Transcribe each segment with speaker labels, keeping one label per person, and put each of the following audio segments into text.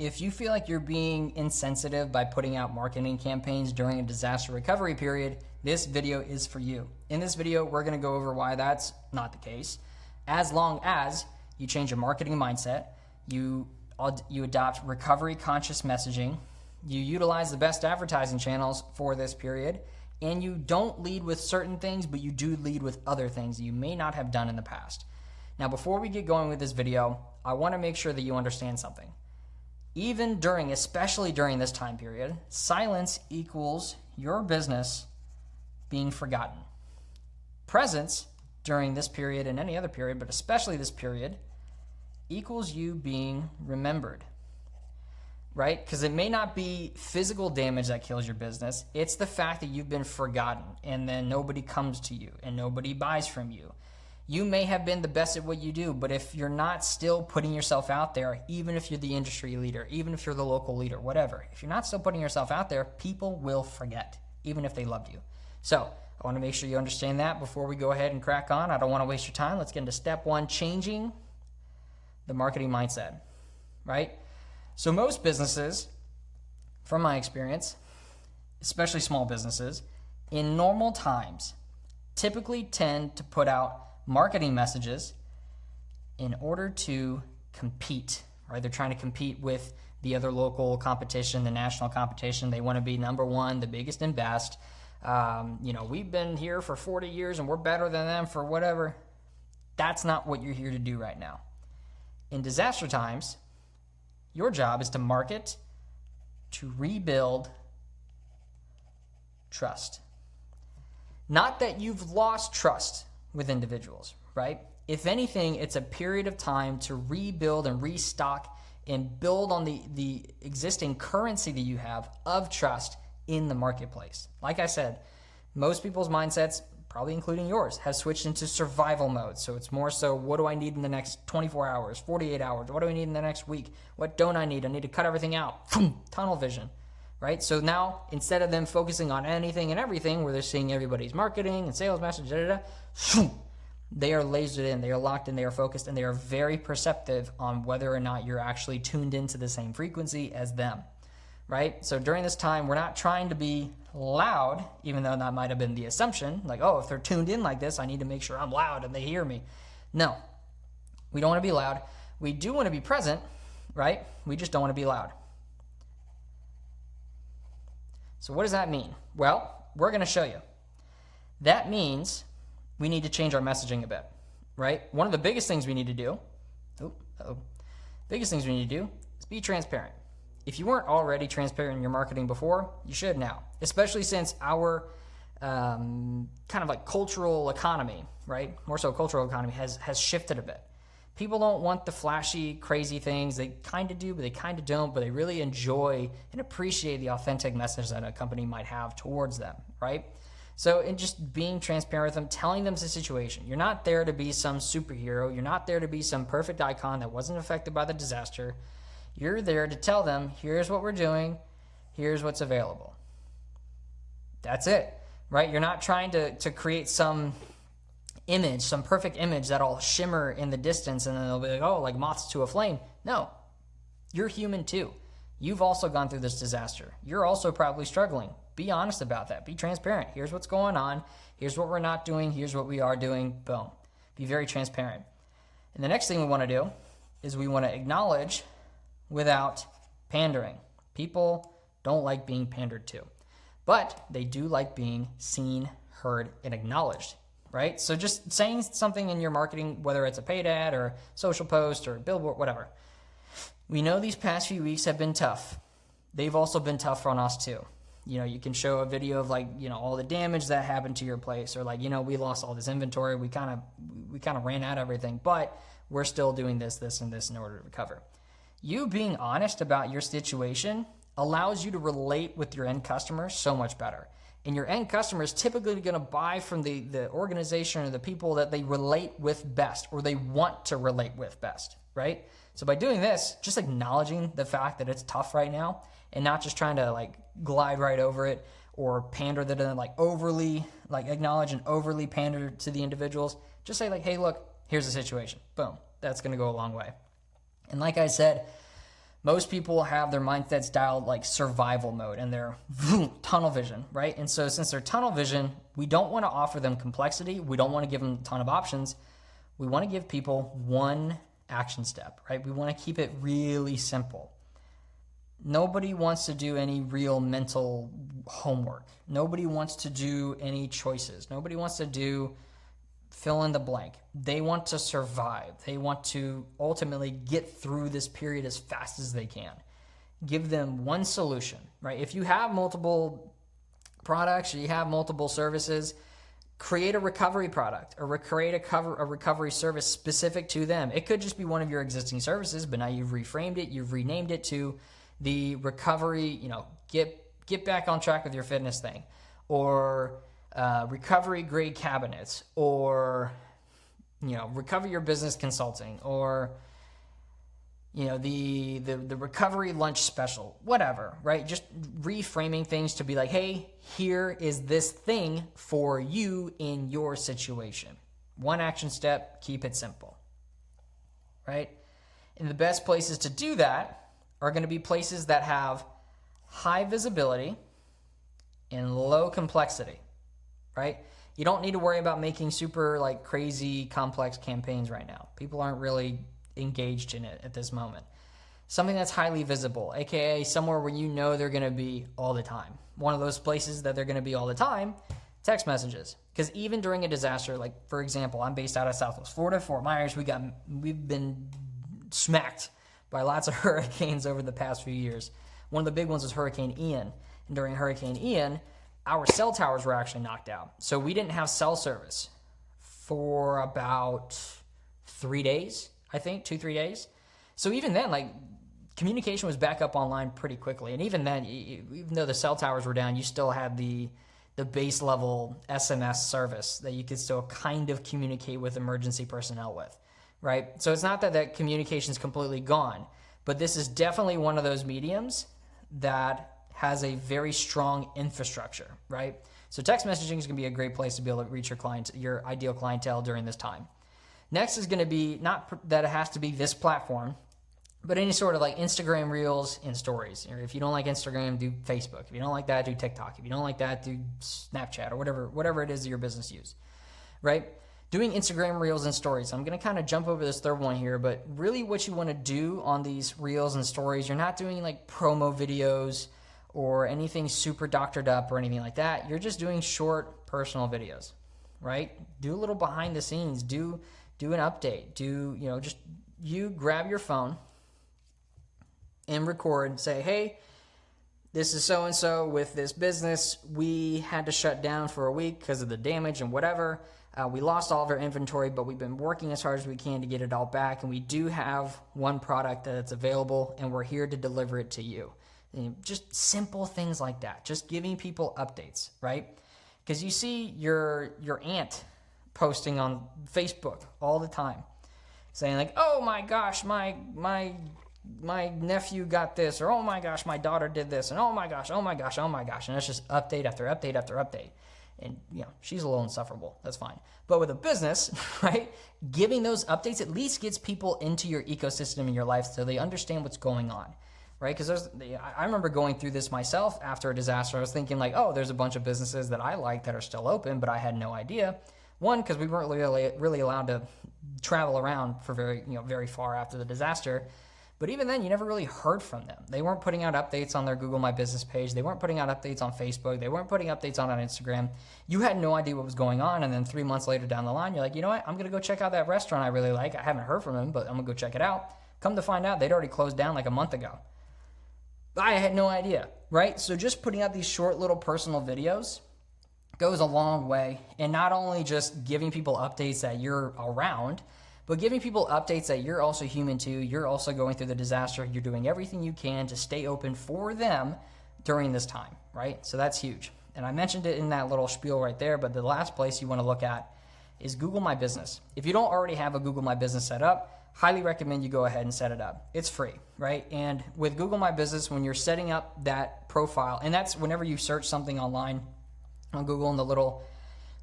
Speaker 1: If you feel like you're being insensitive by putting out marketing campaigns during a disaster recovery period, this video is for you. In this video, we're going to go over why that's not the case. As long as you change your marketing mindset, you adopt recovery conscious messaging, you utilize the best advertising channels for this period, and you don't lead with certain things, but you do lead with other things that you may not have done in the past. Now, before we get going with this video, I want to make sure that you understand something. Even during, especially during this time period, silence equals your business being forgotten. Presence during this period and any other period, but especially this period, equals you being remembered, right? Because it may not be physical damage that kills your business. It's the fact that you've been forgotten and then nobody comes to you and nobody buys from you. You may have been the best at what you do, but if you're not still putting yourself out there, even if you're the industry leader, even if you're the local leader, whatever, if you're not still putting yourself out there, people will forget, even if they loved you. So I want to make sure you understand that before we go ahead and crack on. I don't want to waste your time. Let's get into step one, changing the marketing mindset, right? So most businesses, from my experience, especially small businesses, in normal times, typically tend to put out marketing messages in order to compete, right? They're trying to compete with the other local competition, the national competition. They want to be number one, the biggest and best. We've been here for 40 years and we're better than them for whatever. That's not what you're here to do right now. In disaster times, your job is to market to rebuild trust. Not that you've lost trust with individuals, right? If anything, it's a period of time to rebuild and restock and build on the existing currency that you have of trust in the marketplace. Like I said, most people's mindsets, probably including yours, have switched into survival mode. So it's more so, what do I need in the next 24 hours, 48 hours? What do I need in the next week? What don't I need? I need to cut everything out. Tunnel vision. Right? So now, instead of them focusing on anything and everything, where they're seeing everybody's marketing and sales message, they are lasered in, they are locked in, they are focused, and they are very perceptive on whether or not you're actually tuned into the same frequency as them. Right? So during this time, we're not trying to be loud, even though that might have been the assumption, like, oh, if they're tuned in like this, I need to make sure I'm loud and they hear me. No, we don't want to be loud. We do want to be present, right? We just don't want to be loud. So what does that mean? Well, we're going to show you. That means we need to change our messaging a bit, right? One of the biggest things we need to do, is be transparent. If you weren't already transparent in your marketing before, you should now, especially since our kind of like cultural economy, right? More so cultural economy has shifted a bit. People don't want the flashy, crazy things. They kind of do, but they kind of don't, but they really enjoy and appreciate the authentic message that a company might have towards them, right? So in just being transparent with them, telling them the situation. You're not there to be some superhero. You're not there to be some perfect icon that wasn't affected by the disaster. You're there to tell them, here's what we're doing, here's what's available. That's it, right? You're not trying to create some image, some perfect image that'll shimmer in the distance and then they'll be like, oh, like moths to a flame. No, you're human too. You've also gone through this disaster. You're also probably struggling. Be honest about that. Be transparent. Here's what's going on. Here's what we're not doing. Here's what we are doing. Boom. Be very transparent. And the next thing we want to do is we want to acknowledge without pandering. People don't like being pandered to, but they do like being seen, heard, and acknowledged. Right? So just saying something in your marketing, whether it's a paid ad or social post or billboard, whatever. We know these past few weeks have been tough. They've also been tough on us too. You can show a video of all the damage that happened to your place, or we lost all this inventory. We kind of ran out of everything, but we're still doing this, and this in order to recover. You being honest about your situation allows you to relate with your end customer so much better. And your end customer is typically going to buy from the organization or the people that they relate with best, or they want to relate with best, right? So by doing this, just acknowledging the fact that it's tough right now and not just trying to glide right over it or pander that overly acknowledge and overly pander to the individuals. Just say hey, look, here's the situation. Boom. That's going to go a long way. And like I said, Most people have their mindsets dialed like survival mode and they're tunnel vision, right? And so since they're tunnel vision, we don't want to offer them complexity. We don't want to give them a ton of options. We want to give people one action step, right? We want to keep it really simple. Nobody wants to do any real mental homework. Nobody wants to do any choices. Nobody wants to do fill in the blank. They want to survive. They want to ultimately get through this period as fast as they can. Give them one solution, right? If you have multiple products or you have multiple services, create a recovery product or create a recovery service specific to them. It could just be one of your existing services, but now you've reframed it, you've renamed it to the recovery, get back on track with your fitness thing, or recovery grade cabinets, or recover your business consulting, or the recovery lunch special, whatever, right? Just reframing things to be like, hey, here is this thing for you in your situation. One action step, keep it simple, right? And the best places to do that are going to be places that have high visibility and low complexity, right? You don't need to worry about making super crazy complex campaigns right now. People aren't really engaged in it at this moment. Something that's highly visible, aka somewhere where they're going to be all the time. One of those places that they're going to be all the time, text messages. Because even during a disaster, for example, I'm based out of Southwest Florida, Fort Myers, we've been smacked by lots of hurricanes over the past few years. One of the big ones was Hurricane Ian. And during Hurricane Ian, our cell towers were actually knocked out. So we didn't have cell service for about 3 days, I think, 2-3 days. So even then, communication was back up online pretty quickly. And even then, even though the cell towers were down, you still had the base level SMS service that you could still kind of communicate with emergency personnel with, right? So it's not that communication is completely gone, but this is definitely one of those mediums that has a very strong infrastructure, right? So text messaging is going to be a great place to be able to reach your ideal clientele during this time. Next is going to be, not that it has to be this platform, but any sort of Instagram Reels and stories. Or if you don't like Instagram, do Facebook. If you don't like that, do TikTok. If you don't like that, do Snapchat or whatever it is that your business use, right? Doing Instagram Reels and stories. I'm going to kind of jump over this third one here, but really what you want to do on these Reels and stories, you're not doing promo videos or anything super doctored up or anything like that. You're just doing short personal videos, right? Do a little behind the scenes. Do an update. Just you grab your phone and record and say, hey, this is so-and-so with this business. We had to shut down for a week because of the damage and whatever. We lost all of our inventory, but we've been working as hard as we can to get it all back. And we do have one product that's available, and we're here to deliver it to you. Just simple things like that. Just giving people updates, right? Because you see your aunt posting on Facebook all the time, saying oh my gosh, my nephew got this, or oh my gosh, my daughter did this, and oh my gosh, and it's just update after update after update. And she's a little insufferable. That's fine. But with a business, right, giving those updates at least gets people into your ecosystem in your life so they understand what's going on. Right? Because I remember going through this myself after a disaster. I was thinking there's a bunch of businesses that I like that are still open, but I had no idea. One, because we weren't really allowed to travel around for very far after the disaster. But even then, you never really heard from them. They weren't putting out updates on their Google My Business page. They weren't putting out updates on Facebook. They weren't putting updates on Instagram. You had no idea what was going on. And then 3 months later down the line, you're like, you know what? I'm going to go check out that restaurant I really like. I haven't heard from them, but I'm going to go check it out. Come to find out, they'd already closed down a month ago. I had no idea, right? So just putting out these short little personal videos goes a long way. And not only just giving people updates that you're around, but giving people updates that you're also human too. You're also going through the disaster. You're doing everything you can to stay open for them during this time, right? So that's huge. And I mentioned it in that little spiel right there, but the last place you want to look at is Google My Business. If you don't already have a Google My Business set up, highly recommend you go ahead and set it up. It's free, right? And with Google My Business, when you're setting up that profile, and that's whenever you search something online on Google and the little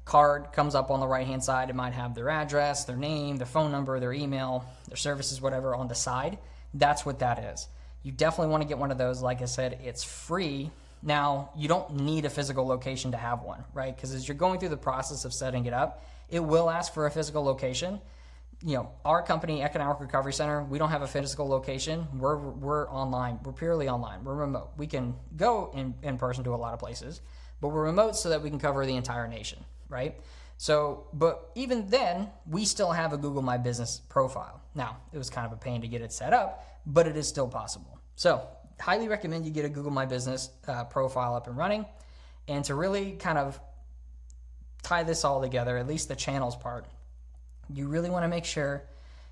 Speaker 1: card comes up on the right-hand side, it might have their address, their name, their phone number, their email, their services, whatever on the side. That's what that is. You definitely want to get one of those. Like I said, it's free. Now, you don't need a physical location to have one, right? Because as you're going through the process of setting it up, it will ask for a physical location. Our company, Economic Recovery Center, we don't have a physical location. We're online. We're purely online. We're remote. We can go in person to a lot of places, but we're remote so that we can cover the entire nation, right? So, but even then, we still have a Google My Business profile. Now, it was kind of a pain to get it set up, but it is still possible. So, highly recommend you get a Google My Business profile up and running. And to really kind of tie this all together, at least the channels part, you really want to make sure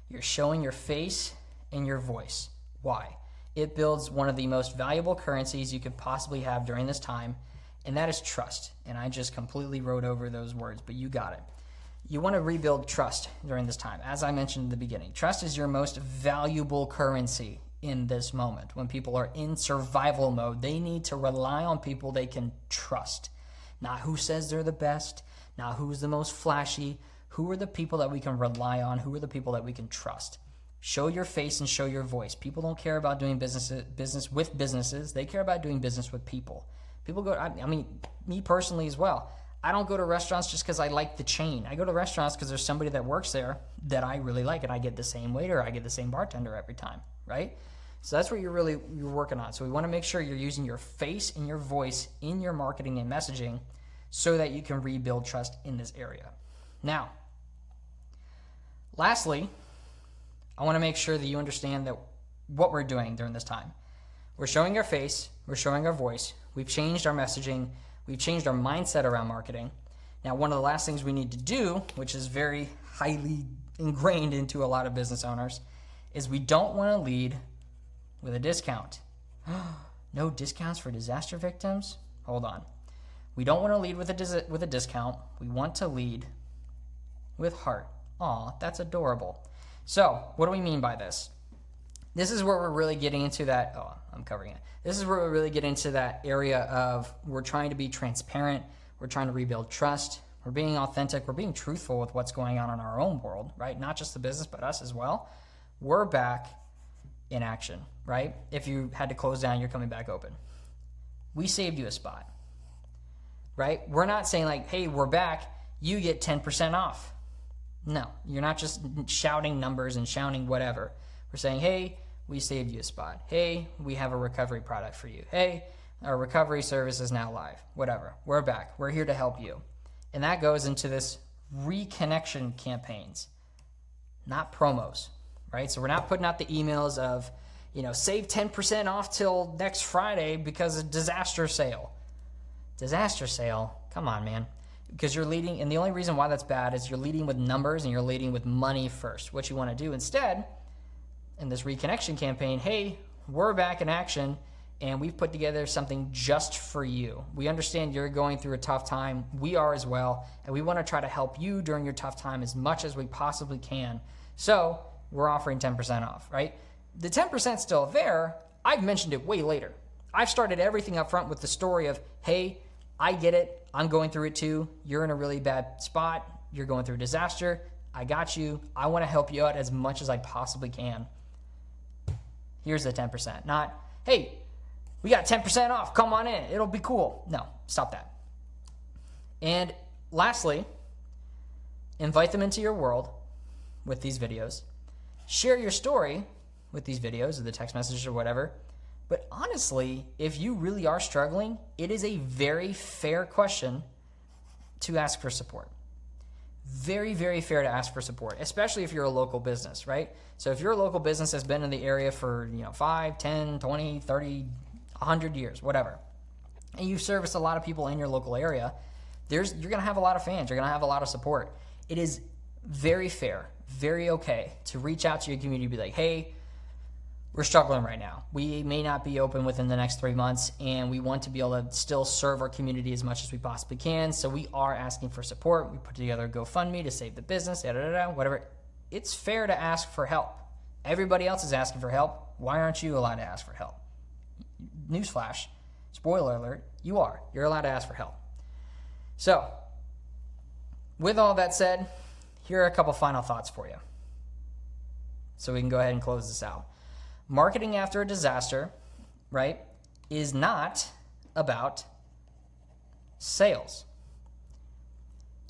Speaker 1: you're showing your face and your voice. Why? It builds one of the most valuable currencies you could possibly have during this time, and that is trust. And I just completely wrote over those words, but you got it. You want to rebuild trust during this time. As I mentioned in the beginning, trust is your most valuable currency in this moment. When people are in survival mode, they need to rely on people they can trust. Not who says they're the best, not who's the most flashy. Who are the people that we can rely on? Who are the people that we can trust? Show your face and show your voice. People don't care about doing business with businesses. They care about doing business with people. People go, I mean, me personally as well. I don't go to restaurants just because I like the chain. I go to restaurants because there's somebody that works there that I really like, and I get the same waiter, I get the same bartender every time, right? So that's what you're working on. So we want to make sure you're using your face and your voice in your marketing and messaging so that you can rebuild trust in this area. Now, lastly, I want to make sure that you understand that what we're doing during this time. We're showing our face, we're showing our voice, we've changed our messaging, we've changed our mindset around marketing. Now, one of the last things we need to do, which is very highly ingrained into a lot of business owners, is we don't want to lead with a discount. No discounts for disaster victims? Hold on. We don't want to lead with a discount. We want to lead with heart. Aw, that's adorable. So, what do we mean by this? This is where we're really getting into that. Oh, I'm covering it. This is where we really get into that area of we're trying to be transparent. We're trying to rebuild trust. We're being authentic. We're being truthful with what's going on in our own world, right? Not just the business, but us as well. We're back in action, right? If you had to close down, you're coming back open. We saved you a spot, right? We're not saying like, hey, we're back. You get 10% off. No, you're not just shouting numbers and shouting whatever. We're saying, hey, we saved you a spot. Hey, we have a recovery product for you. Hey, our recovery service is now live. Whatever. We're back. We're here to help you. And that goes into this reconnection campaigns, not promos, right? So we're not putting out the emails of, save 10% off till next Friday because of disaster sale. Disaster sale? Come on, man. Because you're leading, and the only reason why that's bad is you're leading with numbers and you're leading with money first. What you want to do instead in this reconnection campaign, hey, we're back in action and we've put together something just for you. We understand you're going through a tough time. We are as well. And we want to try to help you during your tough time as much as we possibly can. So we're offering 10% off, right? The 10% is still there. I've mentioned it way later. I've started everything up front with the story of, hey, I get it. I'm going through it too. You're in a really bad spot. You're going through a disaster. I got you. I want to help you out as much as I possibly can. Here's the 10%. Not, hey, we got 10% off. Come on in. It'll be cool. No, stop that. And lastly, invite them into your world with these videos. Share your story with these videos or the text messages or whatever. But honestly, if you really are struggling, it is a very fair question to ask for support. Very, very fair to ask for support, especially if you're a local business, right? So if your local business has been in the area for 5, 10, 20, 30, 100 years, whatever, and you service a lot of people in your local area, you're going to have a lot of fans. You're going to have a lot of support. It is very fair, very okay to reach out to your community and be like, hey, we're struggling right now. We may not be open within the next 3 months, and we want to be able to still serve our community as much as we possibly can. So we are asking for support. We put together a GoFundMe to save the business, whatever. It's fair to ask for help. Everybody else is asking for help. Why aren't you allowed to ask for help? Newsflash, spoiler alert, you are. You're allowed to ask for help. So, with all that said, here are a couple final thoughts for you. So we can go ahead and close this out. marketing after a disaster, right, is not about sales.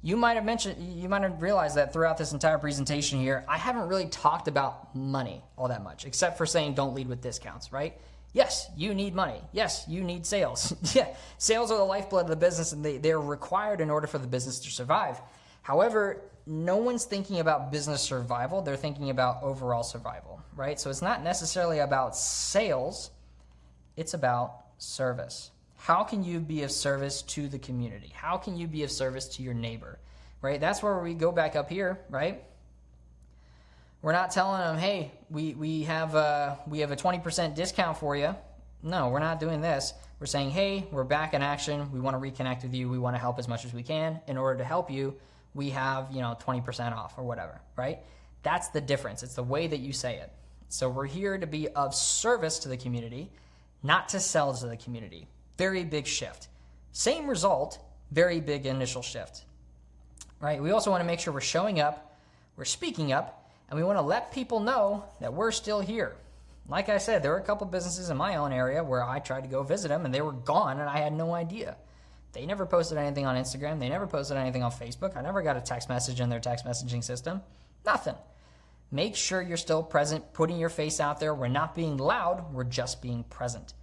Speaker 1: You might have realized that throughout this entire presentation here, I haven't really talked about money all that much, except for saying don't lead with discounts, right? Yes, you need money. Yes, you need sales. Yeah, sales are the lifeblood of the business, and they're required in order for the business to survive. However, no one's thinking about business survival. They're thinking about overall survival, right? So it's not necessarily about sales. It's about service. How can you be of service to the community? How can you be of service to your neighbor, right? That's where we go back up here, right? We're not telling them, hey, we have a 20% discount for you. No, we're not doing this. We're saying, hey, we're back in action. We want to reconnect with you. We want to help as much as we can. In order to help you, we have 20% off or whatever, right? That's the difference. It's the way that you say it. So we're here to be of service to the community, not to sell to the community. Very big shift. Same result, very big initial shift, right? We also want to make sure we're showing up, we're speaking up, and we want to let people know that we're still here. Like I said, there were a couple businesses in my own area where I tried to go visit them and they were gone and I had no idea. They never posted anything on Instagram. They never posted anything on Facebook. I never got a text message in their text messaging system. Nothing. Make sure you're still present, putting your face out there. We're not being loud. We're just being present.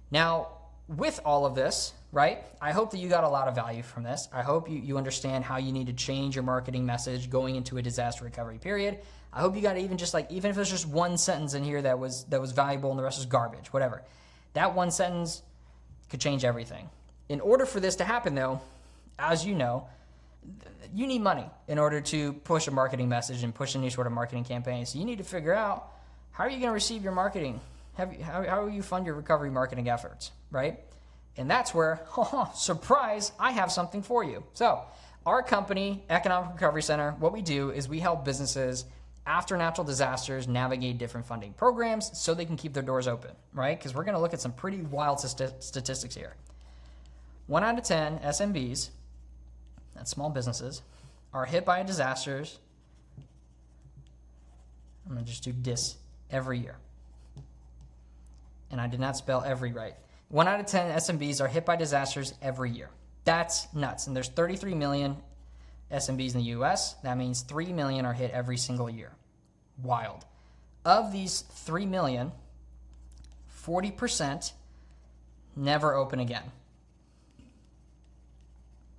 Speaker 1: Now, with all of this, right, I hope that you got a lot of value from this. I hope you understand how you need to change your marketing message going into a disaster recovery period. I hope you got even if there's just one sentence in here that was valuable and the rest is garbage, whatever. That one sentence could change everything. In order for this to happen, though, as you know, you need money in order to push a marketing message and push any sort of marketing campaign. So you need to figure out, how are you going to receive your marketing? How will you fund your recovery marketing efforts, right? And that's where, surprise, I have something for you. So our company, Economic Recovery Center, what we do is we help businesses after natural disasters navigate different funding programs so they can keep their doors open, right? Because we're going to look at some pretty wild statistics here. 1 out of 10 SMBs, that's small businesses, are hit by disasters. I'm going to just do dis every year. And I did not spell every right. 1 out of 10 SMBs are hit by disasters every year. That's nuts. And there's 33 million SMBs in the US. That means 3 million are hit every single year. Wild. Of these 3 million, 40% never open again.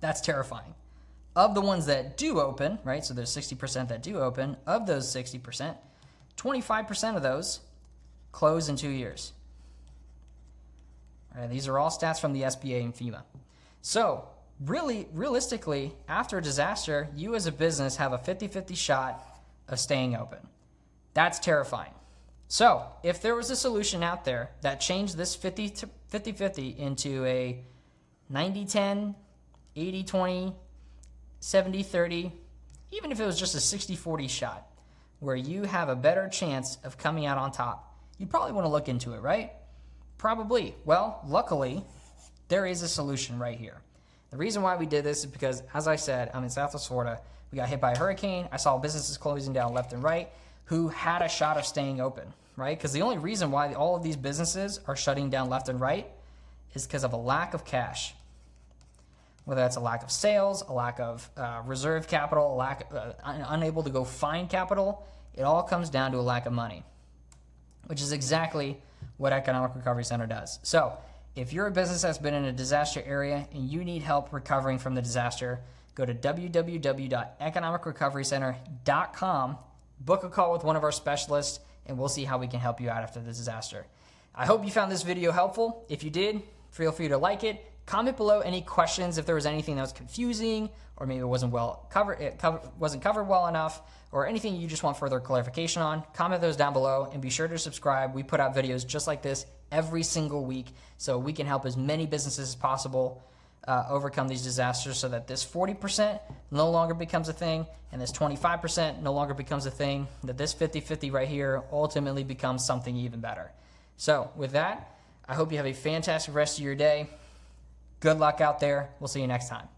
Speaker 1: That's terrifying. Of the ones that do open, right, so there's 60% that do open, of those 60%, 25% of those close in 2 years. All right, these are all stats from the SBA and FEMA. So realistically, after a disaster, you as a business have a 50-50 shot of staying open. That's terrifying. So if there was a solution out there that changed this 50-50 into a 90-10, 80-20, 70-30, even if it was just a 60-40 shot, where you have a better chance of coming out on top, you'd probably want to look into it, right? Probably. Well, luckily, there is a solution right here. The reason why we did this is because, as I said, I'm in Southwest Florida. We got hit by a hurricane. I saw businesses closing down left and right who had a shot of staying open, right? Because the only reason why all of these businesses are shutting down left and right is because of a lack of cash. Whether that's a lack of sales, a lack of reserve capital, unable to go find capital, it all comes down to a lack of money, which is exactly what Economic Recovery Center does. So if you're a business that's been in a disaster area and you need help recovering from the disaster, go to www.economicrecoverycenter.com, book a call with one of our specialists, and we'll see how we can help you out after the disaster. I hope you found this video helpful. If you did, feel free to like it. Comment below any questions if there was anything that was confusing, or maybe it wasn't covered well enough, or anything you just want further clarification on. Comment those down below and be sure to subscribe. We put out videos just like this every single week so we can help as many businesses as possible overcome these disasters so that this 40% no longer becomes a thing and this 25% no longer becomes a thing, that this 50-50 right here ultimately becomes something even better. So with that, I hope you have a fantastic rest of your day. Good luck out there. We'll see you next time.